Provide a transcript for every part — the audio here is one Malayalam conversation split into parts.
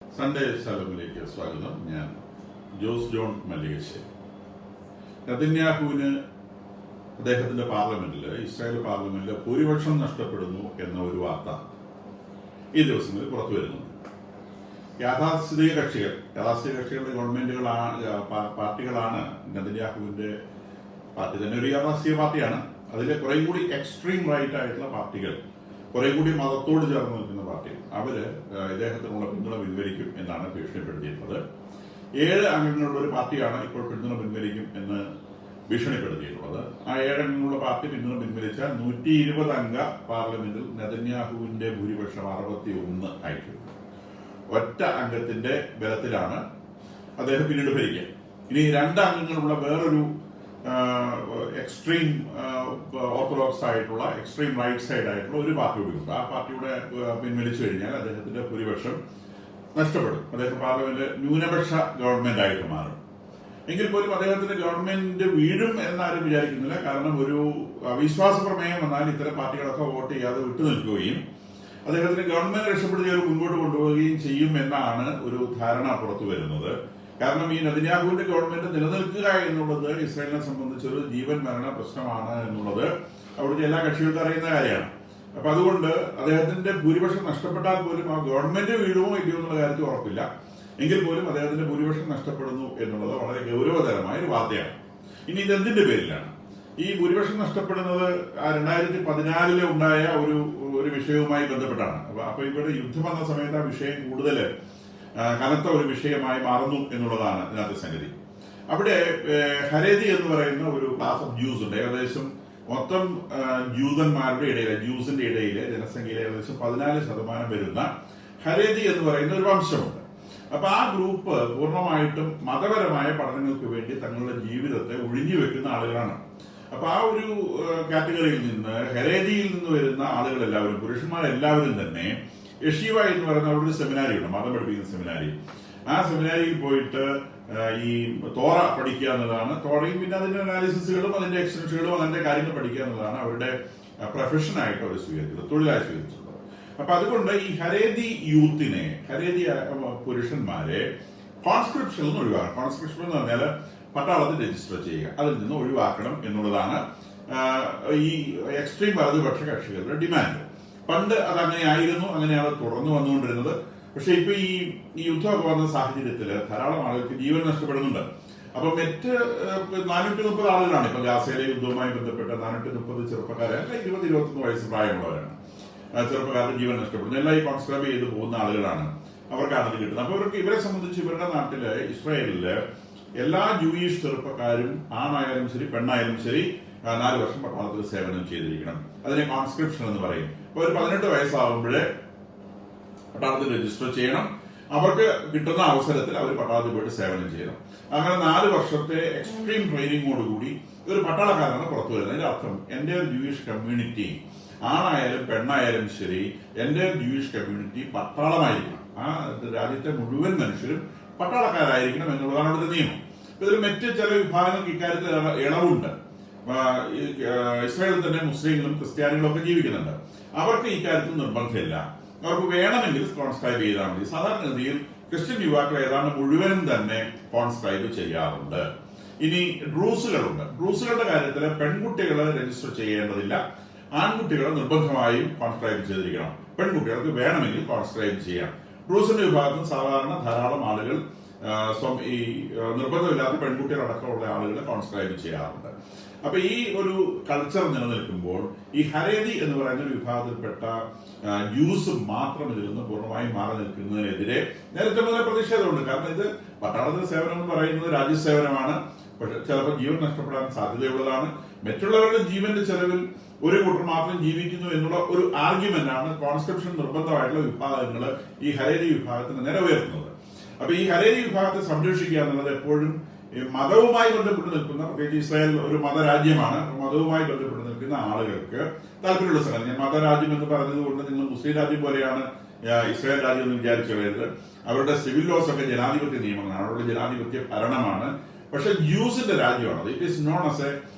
സൺഡേ ശാലോമിലേക്ക് സ്വാഗതം. ഞാൻ ജോസ് ജോൺ മല്ലികശ്ശേരി. നെതന്യാഹുവിന് അദ്ദേഹത്തിന്റെ പാർലമെന്റിൽ, ഇസ്രായേൽ പാർലമെന്റിൽ ഭൂരിപക്ഷം നഷ്ടപ്പെടുന്നു എന്ന ഒരു വാർത്ത ഈ ദിവസങ്ങളിൽ പുറത്തു വരുന്നുണ്ട്. യാഥാസ്ഥിതിക കക്ഷികളുടെ പാർട്ടികളാണ് നെതന്യാഹുവിന്റെ പാർട്ടി തന്നെ ഒരു യാഥാസ്ഥിക പാർട്ടിയാണ്. അതിലെ കുറെ കൂടി എക്സ്ട്രീം റൈറ്റ് ആയിട്ടുള്ള പാർട്ടികൾ, കുറെ കൂടി മതത്തോട് ചേർന്ന് നിൽക്കുന്ന പാർട്ടികൾ, അവര് ഇദ്ദേഹത്തിനുള്ള പിന്തുണ പിൻവലിക്കും എന്നാണ് ഭീഷണിപ്പെടുത്തിയിട്ടുള്ളത്. 7 അംഗങ്ങളുള്ള ഒരു പാർട്ടിയാണ് ഇപ്പോൾ പിന്തുണ പിൻവലിക്കും എന്ന് ഭീഷണിപ്പെടുത്തിയിട്ടുള്ളത്. ആ 7 അംഗങ്ങളുള്ള പാർട്ടി പിന്തുണ പിൻവലിച്ചാൽ 120 അംഗ പാർലമെന്റിൽ നെതന്യാഹുവിന്റെ ഭൂരിപക്ഷം 61 ആയിട്ടുണ്ട്. ഒറ്റ അംഗത്തിന്റെ ബലത്തിലാണ് അദ്ദേഹം പിന്നീട് ഭരിക്കുക. ഇനി 2 അംഗങ്ങളുള്ള വേറൊരു എക്സ്ട്രീം ഓർത്തഡോക്സ് ആയിട്ടുള്ള, എക്സ്ട്രീം റൈറ്റ് സൈഡ് ആയിട്ടുള്ള ഒരു പാർട്ടി കൂടിയുണ്ട്. ആ പാർട്ടിയുടെ പിൻവലിച്ചു കഴിഞ്ഞാൽ അദ്ദേഹത്തിന്റെ ഭൂരിപക്ഷം നഷ്ടപ്പെടും. അദ്ദേഹം പാർലമെന്റ് ന്യൂനപക്ഷ ഗവൺമെന്റ് ആയിട്ട് മാറും. എങ്കിൽ പോലും അദ്ദേഹത്തിന്റെ ഗവൺമെന്റ് വീഴും എന്നാരും വിചാരിക്കുന്നില്ല. കാരണം ഒരു അവിശ്വാസ പ്രമേയം വന്നാൽ ഇത്തരം പാർട്ടികളൊക്കെ വോട്ട് ചെയ്യാതെ വിട്ടുനിൽക്കുകയും അദ്ദേഹത്തിന് ഗവൺമെന്റ് രക്ഷപ്പെടുത്തി മുൻപോട്ട് കൊണ്ടുപോവുകയും ചെയ്യും എന്നാണ് ഒരു ധാരണ പുറത്തു വരുന്നത്. കാരണം ഈ നെതന്യാഹുവിന്റെ ഗവൺമെന്റ് നിലനിൽക്കുക എന്നുള്ളത് ഇസ്രായേലിനെ സംബന്ധിച്ചൊരു ജീവൻ മരണ പ്രശ്നമാണ് എന്നുള്ളത് അവിടുത്തെ എല്ലാ കക്ഷികൾക്കും അറിയുന്ന കാര്യമാണ്. അപ്പൊ അതുകൊണ്ട് അദ്ദേഹത്തിന്റെ ഭൂരിപക്ഷം നഷ്ടപ്പെട്ടാൽ പോലും ആ ഗവൺമെന്റ് വീഴുമോ ഇല്ലയോ എന്നുള്ള കാര്യത്തിൽ ഉറപ്പില്ല. എങ്കിൽ പോലും അദ്ദേഹത്തിന്റെ ഭൂരിപക്ഷം നഷ്ടപ്പെടുന്നു എന്നുള്ളത് വളരെ ഗൗരവതരമായ ഒരു വാർത്തയാണ്. ഇനി ഇതെന്തിന്റെ പേരിലാണ് ഈ ഭൂരിപക്ഷം നഷ്ടപ്പെടുന്നത്? 2014 ഉണ്ടായ ഒരു വിഷയവുമായി ബന്ധപ്പെട്ടാണ്. അപ്പൊ ഇവിടെ യുദ്ധം വന്ന സമയത്ത് ആ വിഷയം കൂടുതൽ കനത്ത ഒരു വിഷയമായി മാറുന്നു എന്നുള്ളതാണ് ഇതിനകത്തെ സംഗതി. അവിടെ ഹരേതി എന്ന് പറയുന്ന ഒരു ക്ലാസ് ഓഫ് ജ്യൂസ് ഉണ്ട്. ഏകദേശം മൊത്തം ജൂതന്മാരുടെ ഇടയിലെ, ജ്യൂസിന്റെ ഇടയിലെ ജനസംഖ്യയിലെ ഏകദേശം 14% വരുന്ന ഹരേതി എന്ന് പറയുന്ന ഒരു വംശമുണ്ട്. അപ്പൊ ആ ഗ്രൂപ്പ് പൂർണ്ണമായിട്ടും മതപരമായ പഠനങ്ങൾക്ക് വേണ്ടി തങ്ങളുടെ ജീവിതത്തെ ഒഴിഞ്ഞുവെക്കുന്ന ആളുകളാണ്. അപ്പൊ ആ ഒരു കാറ്റഗറിയിൽ നിന്ന്, ഹരേതിയിൽ നിന്ന് വരുന്ന ആളുകളെല്ലാവരും, പുരുഷന്മാരെല്ലാവരും തന്നെ യഷീവ എന്ന് പറയുന്ന അവിടെ ഒരു സെമിനാരി ഉണ്ട്, മതം പഠിപ്പിക്കുന്ന സെമിനാരി. ആ സെമിനാരിയിൽ പോയിട്ട് ഈ തോറ പഠിക്കുക എന്നതാണ്. തോറയും പിന്നെ അതിന്റെ അനാലിസിസുകളും അതിന്റെ എക്സ്റ്റൻഷനുകളും അതിന്റെ കാര്യങ്ങൾ പഠിക്കുക എന്നതാണ് അവരുടെ പ്രൊഫഷനായിട്ട് അവർ സ്വീകരിച്ചത്, തൊഴിലായി സ്വീകരിച്ചിട്ടുള്ളത്. അപ്പൊ അതുകൊണ്ട് ഈ ഹരേതി യൂത്തിനെ, ഹരേതി പുരുഷന്മാരെ കോൺസ്ക്രിപ്ഷനിൽ നിന്ന് ഒഴിവാക്കണം. കോൺസ്ക്രിപ്ഷൻ എന്ന് പറഞ്ഞാൽ പട്ടാളത്തിൽ രജിസ്റ്റർ ചെയ്യുക, അതിൽ നിന്ന് ഒഴിവാക്കണം എന്നുള്ളതാണ് ഈ എക്സ്ട്രീം വലതുപക്ഷ കക്ഷികളുടെ ഡിമാൻഡ്. പണ്ട് അതങ്ങനെ ആയിരുന്നു, അങ്ങനെയാണ് തുടർന്നു വന്നുകൊണ്ടിരുന്നത്. പക്ഷെ ഇപ്പൊ ഈ യുദ്ധമൊക്കെ വന്ന സാഹചര്യത്തിൽ ധാരാളം ആളുകൾക്ക് ജീവൻ നഷ്ടപ്പെടുന്നുണ്ട്. അപ്പൊ മറ്റ് 430 ആളുകളാണ് ഇപ്പൊ ഗാസയിലെ യുദ്ധവുമായി ബന്ധപ്പെട്ട 430 ചെറുപ്പക്കാരെ, 20-21 വയസ്സ് പ്രായമുള്ളവരാണ്. ചെറുപ്പക്കാരുടെ ജീവൻ നഷ്ടപ്പെടുന്നു. എല്ലാം ഈ കോൺസ്ക്രൈബ് ചെയ്ത് പോകുന്ന ആളുകളാണ്. അവർക്കാണ് ഇത് കിട്ടുന്നത്. അപ്പൊ ഇവരെ സംബന്ധിച്ച് ഇവരുടെ നാട്ടില്, ഇസ്രായേലില് എല്ലാ ജൂയിഷ് ചെറുപ്പക്കാരും ആണായാലും ശരി പെണ്ണായാലും ശരി 4 വർഷം പട്ടാളത്തിൽ സേവനം ചെയ്തിരിക്കണം. അതിനെ കോൺസ്ക്രിപ്ഷൻ എന്ന് പറയും. അപ്പൊ ഒരു 18 വയസ്സാകുമ്പോഴേ പട്ടാളത്തിൽ രജിസ്റ്റർ ചെയ്യണം. അവർക്ക് കിട്ടുന്ന അവസരത്തിൽ അവർ പട്ടാളത്തിൽ പോയിട്ട് സേവനം ചെയ്യണം. അങ്ങനെ 4 വർഷത്തെ എക്സ്ട്രീം ട്രെയിനിങ്ങോടുകൂടി ഒരു പട്ടാളക്കാരനാണ് പുറത്തു വരുന്നത്. അതിന്റെ അർത്ഥം എന്റെ ഒരു ജൂയിഷ് കമ്മ്യൂണിറ്റി, ആണായാലും പെണ്ണായാലും ശരി, എന്റെ ജൂയിഷ് കമ്മ്യൂണിറ്റി പട്ടാളമായിരിക്കണം. ആ രാജ്യത്തെ മുഴുവൻ മനുഷ്യരും പട്ടാളക്കാരായിരിക്കണം എന്നുള്ളതാണ് അവിടുത്തെ നിയമം. ഇതിൽ മറ്റ് ചില വിഭാഗങ്ങൾക്ക് ഇക്കാര്യത്തിൽ ഇളവുണ്ട്. ഇസ്രായേലിൽ തന്നെ മുസ്ലിങ്ങളും ക്രിസ്ത്യാനികളും ഒക്കെ ജീവിക്കുന്നുണ്ട്. അവർക്ക് ഇക്കാര്യത്തിൽ നിർബന്ധമില്ല. അവർക്ക് വേണമെങ്കിൽ കോൺസ്ക്രൈബ് ചെയ്താൽ മതി. സാധാരണഗതിയിൽ ക്രിസ്ത്യൻ യുവാക്കൾ ഏതാണ്ട് മുഴുവനും തന്നെ കോൺസ്ക്രൈബ് ചെയ്യാറുണ്ട്. ഇനി ഡ്രൂസുകളുണ്ട്. ഡ്രൂസുകളുടെ കാര്യത്തിൽ പെൺകുട്ടികളെ രജിസ്റ്റർ ചെയ്യേണ്ടതില്ല, ആൺകുട്ടികളെ നിർബന്ധമായും കോൺസ്ക്രൈബ് ചെയ്തിരിക്കണം. പെൺകുട്ടികൾക്ക് വേണമെങ്കിൽ കോൺസ്ക്രൈബ് ചെയ്യാം. ഡ്രൂസിന്റെ വിഭാഗത്തിൽ സാധാരണ ധാരാളം ആളുകൾ ഈ നിർബന്ധമില്ലാത്ത പെൺകുട്ടികളടക്കമുള്ള ആളുകളെ കോൺസ്ക്രൈബ് ചെയ്യാറുണ്ട്. അപ്പൊ ഈ ഒരു കൾച്ചർ നിലനിൽക്കുമ്പോൾ ഈ ഹരേതി എന്ന് പറയുന്ന ഒരു വിഭാഗത്തിൽപ്പെട്ട ജ്യൂസ് മാത്രം ഇതിൽ നിന്ന് പൂർണ്ണമായും മാറി നിൽക്കുന്നതിനെതിരെ നേരത്തെ മുതലേ പ്രതിഷേധമുണ്ട്. കാരണം ഇത് പട്ടാളത്തിലെ സേവനം എന്ന് പറയുന്നത് രാജ്യസേവനമാണ്. പക്ഷെ ചിലപ്പോൾ ജീവൻ നഷ്ടപ്പെടാൻ സാധ്യതയുള്ളതാണ്. മറ്റുള്ളവരുടെ ജീവന്റെ ചെലവിൽ ഒരു കൂട്ടർ മാത്രം ജീവിക്കുന്നു എന്നുള്ള ഒരു ആർഗ്യുമെന്റ് ആണ് കോൺസ്ക്രിപ്ഷൻ നിർബന്ധമായിട്ടുള്ള വിഭാഗങ്ങൾ ഈ ഹരേതി വിഭാഗത്തിന് നേരെ ഉയർത്തുന്നത്. അപ്പൊ ഈ ഹരേതി വിഭാഗത്തെ സംരക്ഷിക്കുക എന്നുള്ളത് എപ്പോഴും മതവുമായി ബന്ധപ്പെട്ട് നിൽക്കുന്ന, പ്രത്യേകിച്ച് ഇസ്രായേൽ ഒരു മതരാജ്യമാണ്, മതവുമായി ബന്ധപ്പെട്ട് നിൽക്കുന്ന ആളുകൾക്ക് താല്പര്യമുള്ള സ്ഥലം. ഞാൻ മതരാജ്യം എന്ന് പറഞ്ഞത് കൊണ്ട് നിങ്ങൾ മുസ്ലിം രാജ്യം പോലെയാണ് ഇസ്രായേൽ രാജ്യം എന്ന് വിചാരിച്ചു കളയരുത്. അവരുടെ സിവിൽ ലോസ് ഒക്കെ ജനാധിപത്യ നിയമങ്ങളാണ്, അവരുടെ ജനാധിപത്യ ഭരണമാണ്. പക്ഷെ ജ്യൂസിന്റെ രാജ്യമാണ്. It is known as A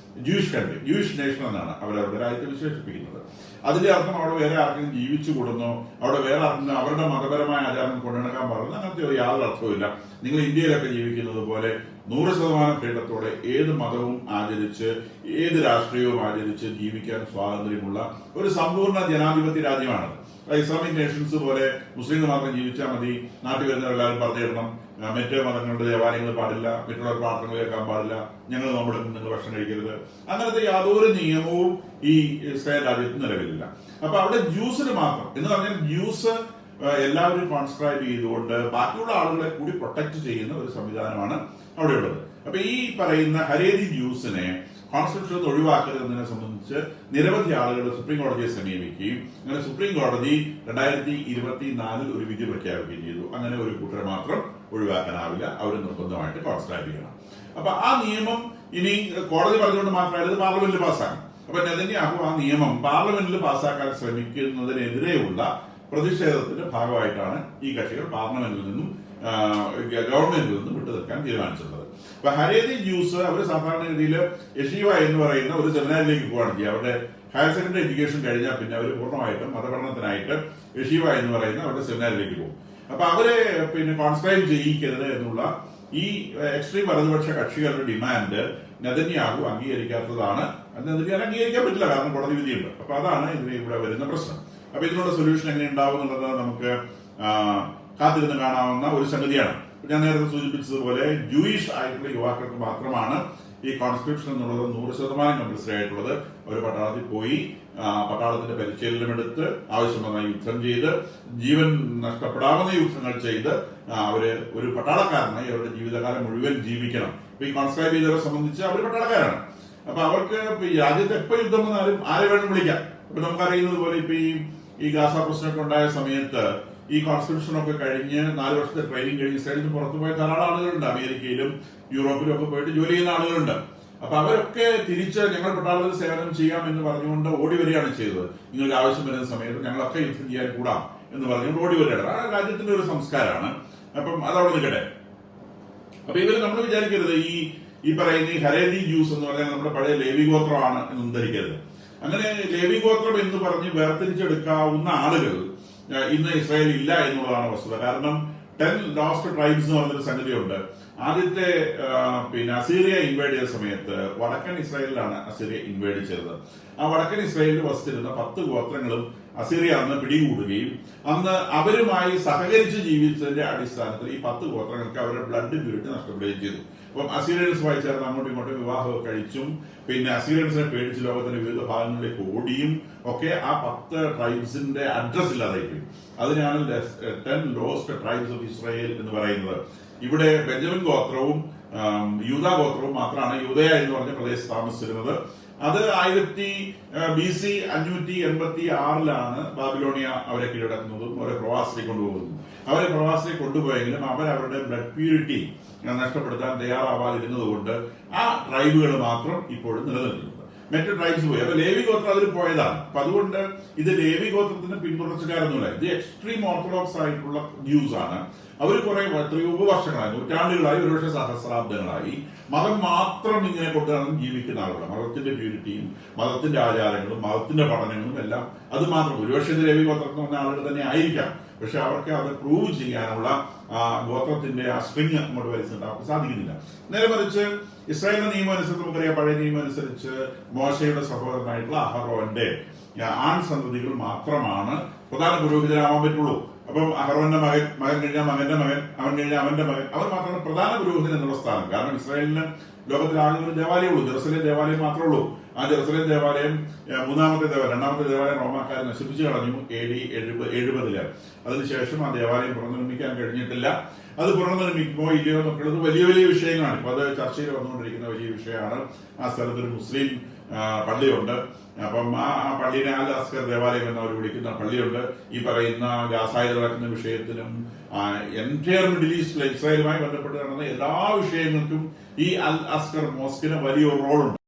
Jewish country, Jewish nation എന്നാണ് അവരവരുടെ രാജ്യത്തെ വിശേഷിപ്പിക്കുന്നത്. അതിന്റെ അർത്ഥം അവിടെ വേറെ ആർക്കും ജീവിച്ചു കൂടുന്നോ, അവിടെ വേറെ ആർക്കും അവരുടെ മതപരമായ ആചാരം കൊണ്ടുനടക്കാൻ പാടുന്നു, അങ്ങനത്തെ ഒരു യാതൊരു അർത്ഥവുമില്ല. നിങ്ങൾ ഇന്ത്യയിലൊക്കെ ജീവിക്കുന്നത് പോലെ 100% ഫ്രീഡത്തോടെ ഏത് മതവും ആചരിച്ച് ഏത് രാഷ്ട്രീയവും ആചരിച്ച് ജീവിക്കാൻ സ്വാതന്ത്ര്യമുള്ള ഒരു സമ്പൂർണ്ണ ജനാധിപത്യ രാജ്യമാണത്. ഇസ്ലാമിക് നേഷൻസ് പോലെ മുസ്ലിങ്ങൾ മാത്രം ജീവിച്ചാൽ മതി, നാട്ടിൽ വരുന്നവരെല്ലാവരും പറഞ്ഞിടണം, മറ്റേ മതങ്ങളുടെ ദേവാലയങ്ങൾ പാടില്ല, മറ്റുള്ള പ്രാർത്ഥനകൾ കേൾക്കാൻ പാടില്ല, ഞങ്ങൾ നമ്മുടെ നിങ്ങൾ ഭക്ഷണം കഴിക്കരുത്, അങ്ങനത്തെ യാതൊരു നിയമവും ഈ ഇസ്രായേൽ രാജ്യത്ത് നിലവിലില്ല. അപ്പൊ അവിടെ ജ്യൂസിന് മാത്രം എന്ന് പറഞ്ഞാൽ ജ്യൂസ് എല്ലാവരും കോൺസ്ക്രൈബ് ചെയ്തുകൊണ്ട് ബാക്കിയുള്ള ആളുകളെ കൂടി പ്രൊട്ടക്ട് ചെയ്യുന്ന ഒരു സംവിധാനമാണ് അവിടെ ഉള്ളത്. അപ്പൊ ഈ പറയുന്ന ഹരേരി ജ്യൂസിനെ കോൺസ്റ്റിറ്റ്യൂഷൻ ഒഴിവാക്കരുതെന്നതിനെ സംബന്ധിച്ച് നിരവധി ആളുകൾ സുപ്രീം കോടതിയെ സമീപിക്കുകയും അങ്ങനെ സുപ്രീം കോടതി 2024 ഒരു വിധി പ്രഖ്യാപിക്കുകയും ചെയ്തു. അങ്ങനെ ഒരു കൂട്ടരെ മാത്രം ഒഴിവാക്കാനാവില്ല, അവർ നിർബന്ധമായിട്ട് കോൺസ്ക്രൈബ് ചെയ്യണം. അപ്പൊ ആ നിയമം ഇനി കോടതി പറഞ്ഞുകൊണ്ട് മാത്രമല്ല, ഇത് പാർലമെന്റിൽ പാസ്സാക്കണം. അപ്പൊ നെതന്യാഹു ആ നിയമം പാർലമെന്റിൽ പാസ്സാക്കാൻ ശ്രമിക്കുന്നതിനെതിരെയുള്ള പ്രതിഷേധത്തിന്റെ ഭാഗമായിട്ടാണ് ഈ കക്ഷികൾ പാർലമെന്റിൽ നിന്നും ഗവൺമെന്റിൽ നിന്നും വിട്ടുനിൽക്കാൻ തീരുമാനിച്ചിട്ടുള്ളത്. അപ്പൊ ഹരേരി ജ്യൂസ് അവർ സാധാരണഗതിയിൽ യഷീവ എന്ന് പറയുന്ന ഒരു സെമിനാരിലേക്ക് പോവുകയാണ് ചെയ്യുക. അവരുടെ ഹയർ സെക്കൻഡറി എഡ്യൂക്കേഷൻ കഴിഞ്ഞാൽ പിന്നെ അവർ പൂർണ്ണമായിട്ടും മതപഠനത്തിനായിട്ട് യഷീവ എന്ന് പറയുന്ന അവരുടെ സെമിനാരിലേക്ക് പോകും. അപ്പൊ അവരെ പിന്നെ കോൺസ്ക്രൈബ് ചെയ്യിക്കരുത് എന്നുള്ള ഈ എക്സ്ട്രീം വലതുപക്ഷ കക്ഷികളുടെ ഡിമാൻഡ് നെതന്യാഹു അംഗീകരിക്കാത്തതാണ്. നെതന്യാഹു അംഗീകരിക്കാൻ പറ്റില്ല, കാരണം കോടതി വിധിയുണ്ട്. അപ്പൊ അതാണ് ഇതിന് ഇവിടെ വരുന്ന പ്രശ്നം. അപ്പൊ ഇതിനുള്ള സൊല്യൂഷൻ എങ്ങനെ ഉണ്ടാവും എന്നുള്ളത് നമുക്ക് കാത്തിരുന്ന് കാണാവുന്ന ഒരു സംഗതിയാണ്. ഞാൻ നേരത്തെ സൂചിപ്പിച്ചതുപോലെ ജൂയിഷ് ആയിട്ടുള്ള യുവാക്കൾക്ക് മാത്രമാണ് ഈ കോൺസ്ക്രിപ്ഷൻ എന്നുള്ളത് 100% കമ്പൽസറി ആയിട്ടുള്ളത്. അവർ പട്ടാളത്തിൽ പോയി പട്ടാളത്തിന്റെ പരിശീലനമെടുത്ത് ആവശ്യമായ യുദ്ധം ചെയ്ത് ജീവൻ നഷ്ടപ്പെടാവുന്ന യുദ്ധങ്ങൾ ചെയ്ത് അവര് ഒരു പട്ടാളക്കാരനായി അവരുടെ ജീവിതകാലം മുഴുവൻ ജീവിക്കണം. ഇപ്പൊ ഈ കോൺസ്ക്രൈബ് ചെയ്തവരെ സംബന്ധിച്ച് അവർ പട്ടാളക്കാരാണ്. അപ്പൊ അവർക്ക് ഈ രാജ്യത്ത് എപ്പോ യുദ്ധം വന്നാലും ആരെ വേണം വിളിക്കാം. ഇപ്പൊ നമുക്കറിയുന്നത് പോലെ ഇപ്പൊ ഈ ഗാസ പ്രശ്നമൊക്കെ ഉണ്ടായ സമയത്ത് ഈ കോൺസ്റ്റിറ്റ്യൂഷൻ ഒക്കെ കഴിഞ്ഞ് 4 വർഷത്തെ ട്രെയിനിങ് കഴിഞ്ഞ് ഇസ്രായേലിൽ നിന്ന് പുറത്തു പോയ ധാരാളം ആളുകളുണ്ട്. അമേരിക്കയിലും യൂറോപ്പിലും ഒക്കെ പോയിട്ട് ജോലി ചെയ്യുന്ന ആളുകളുണ്ട്. അപ്പൊ അവരൊക്കെ തിരിച്ച് ഞങ്ങൾ പട്ടാളത്തിൽ സേവനം ചെയ്യാം എന്ന് പറഞ്ഞുകൊണ്ട് ഓടി വരികയാണ് ചെയ്തത്. നിങ്ങൾക്ക് ആവശ്യം വരുന്ന സമയത്ത് ഞങ്ങളൊക്കെ യുദ്ധം ചെയ്യാൻ കൂടാം എന്ന് പറഞ്ഞുകൊണ്ട് ഓടി വരികയാണ്. ആ രാജ്യത്തിന്റെ ഒരു സംസ്കാരമാണ്. അപ്പം അതവിടെ നിൽക്കട്ടെ. അപ്പൊ ഇവര് നമ്മൾ വിചാരിക്കരുത് ഈ പറയുന്ന ഈ ഹരേരി ജ്യൂസ് എന്ന് പറഞ്ഞാൽ നമ്മുടെ പഴയ ലേവി ഗോത്രമാണ് എന്ന് ധരിക്കരുത്. അങ്ങനെ ലേവി ഗോത്രം എന്ന് പറഞ്ഞ് വേർതിരിച്ചെടുക്കാവുന്ന ആളുകൾ ഇന്ന് ഇസ്രായേൽ ഇല്ല എന്നുള്ളതാണ് വസ്തുത. കാരണം 10 ലോസ്റ്റ് ട്രൈബ്സ് എന്ന് പറഞ്ഞൊരു സംഗതിയുണ്ട്. ആദ്യത്തെ പിന്നെ അസീറിയ ഇൻവൈഡ് ചെയ്ത സമയത്ത് വടക്കൻ ഇസ്രായേലിലാണ് അസീറിയ ഇൻവൈഡ് ചെയ്തത്. ആ വടക്കൻ ഇസ്രായേലിൽ വസിച്ചിരുന്ന 10 ഗോത്രങ്ങളും അസീറിയ അന്ന് പിടികൂടുകയും അന്ന് അവരുമായി സഹകരിച്ച് ജീവിച്ചതിന്റെ അടിസ്ഥാനത്തിൽ ഈ 10 ഗോത്രങ്ങൾക്ക് അവരുടെ ബ്ലഡ് പ്യൂരിറ്റി നഷ്ടപ്പെടുകയും ചെയ്തു. അപ്പം അസീറിയൻസുമായി ചേർന്ന് അങ്ങോട്ടും ഇങ്ങോട്ടും വിവാഹമൊക്കെ കഴിച്ചും പിന്നെ അസീറിയൻസിനെ പേടിച്ച് ലോകത്തിന്റെ വിവിധ ഭാഗങ്ങളിലേക്ക് ഓടിയും ഒക്കെ ആ 10 ട്രൈബ്സിന്റെ അഡ്രസ് ഇല്ലാതായിപ്പോയി. അതിനാണ് 10 ലോസ്റ്റ് ട്രൈബ്സ് ഓഫ് ഇസ്രായേൽ എന്ന് പറയുന്നത്. ഇവിടെ ബെഞ്ചമിൻ ഗോത്രവും യൂദ ഗോത്രവും മാത്രമാണ് യൂദയ എന്ന് പറഞ്ഞ പ്രദേശത്ത് താമസിച്ചിരുന്നത്. അത് BC 586 ബാബിലോണിയ അവരെ കീഴടക്കുന്നതും അവരെ പ്രവാസത്തിൽ കൊണ്ടുപോകുന്നതും. അവരെ പ്രവാസത്തിൽ കൊണ്ടുപോയെങ്കിലും അവരവരുടെ ബ്ലഡ് പ്യൂരിറ്റി നഷ്ടപ്പെടുത്താൻ തയ്യാറാവാതിരുന്നത് കൊണ്ട് ആ ട്രൈബുകൾ മാത്രം ഇപ്പോഴും നിലനിൽക്കുന്നത്. മറ്റു ട്രൈബ്സ് പോയി. അപ്പൊ ലേവി ഗോത്രം അതിൽ പോയതാണ്. അപ്പൊ അതുകൊണ്ട് ഇത് ലേവി ഗോത്രത്തിന്റെ പിന്തുടർച്ചക്കാരൊന്നുമില്ല. ഇത് എക്സ്ട്രീം ഓർത്തഡോക്സ് ആയിട്ടുള്ള ജ്യൂസ് ആണ്. അവർ കുറെ എത്രയോ വർഷങ്ങളായി, നൂറ്റാണ്ടുകളായി, ഒരുപക്ഷെ സഹസ്രാബ്ദങ്ങളായി മതം മാത്രം ഇങ്ങനെ കൊണ്ടുവന്ന് ജീവിക്കുന്ന ആളുകളാണ്. മതത്തിന്റെ പ്യൂരിറ്റിയും മതത്തിന്റെ ആചാരങ്ങളും മതത്തിന്റെ പഠനങ്ങളും എല്ലാം അത് മാത്രം. ഒരുപക്ഷെ ഇത് ലേവി ഗോത്രത്തിൽ വന്ന ആളുകൾ തന്നെ ആയിരിക്കാം. പക്ഷെ അവർക്ക് അത് പ്രൂവ് ചെയ്യാനുള്ള ഗോത്രത്തിന്റെ ആ സ്ട്രിങ് അങ്ങോട്ട് വലിച്ചുണ്ടാക്കാൻ സാധിക്കുന്നില്ല. നേരെ മറിച്ച് ഇസ്രായേലിന്റെ നിയമം അനുസരിച്ച് നമുക്കറിയാം, പഴയ നിയമം അനുസരിച്ച് മോശയുടെ സഹോദരനായിട്ടുള്ള അഹറോന്റെ ആൺ സന്തതികൾ മാത്രമാണ് പ്രധാന പുരോഹിതരാവാൻ പറ്റുള്ളൂ. അപ്പം അഹറോന്റെ മകൻ കഴിഞ്ഞാൽ മകന്റെ മകൻ, അവൻ കഴിഞ്ഞാൽ അവന്റെ മകൻ, അവർ മാത്രമാണ് പ്രധാന പുരോഹിതൻ എന്നുള്ള സ്ഥാനം. കാരണം ഇസ്രായേലിന് ലോകത്തിൽ ആകെ ഒരു ദേവാലയമുള്ളൂ, ജെറുസലേം ദേവാലയം മാത്രമേ ഉള്ളൂ. ആ ജെറുസലേം ദേവാലയം രണ്ടാമത്തെ ദേവാലയം റോമാക്കാർ നശിപ്പിച്ചു കളഞ്ഞു AD 70. അതിനുശേഷം ആ ദേവാലയം പുനർനിർമ്മിക്കാൻ കഴിഞ്ഞിട്ടില്ല. അത് പുനർനിർമ്മിക്കുമോ ഇല്ലയോ എന്നൊക്കെയുള്ളത് വലിയ വലിയ വിഷയങ്ങളാണ്. ഇപ്പൊ അത് ചർച്ചയിൽ വന്നുകൊണ്ടിരിക്കുന്ന വലിയ വിഷയമാണ്. ആ സ്ഥലത്തൊരു മുസ്ലിം പള്ളിയുണ്ട്. അപ്പം ആ പള്ളിനെ അൽ അസ്കർ ദേവാലയം എന്ന് അവർ വിളിക്കുന്ന പള്ളിയുണ്ട്. ഈ പറയുന്ന ഗാസായിൽ നടക്കുന്ന വിഷയത്തിനും എൻറ്റയർ മിഡിൽ ഈസ്റ്റിലെ ഇസ്രായേലുമായി ബന്ധപ്പെട്ട് നടന്ന എല്ലാ വിഷയങ്ങൾക്കും ഈ അൽ അസ്കർ മോസ്കിന് വലിയൊരു റോളുണ്ട്.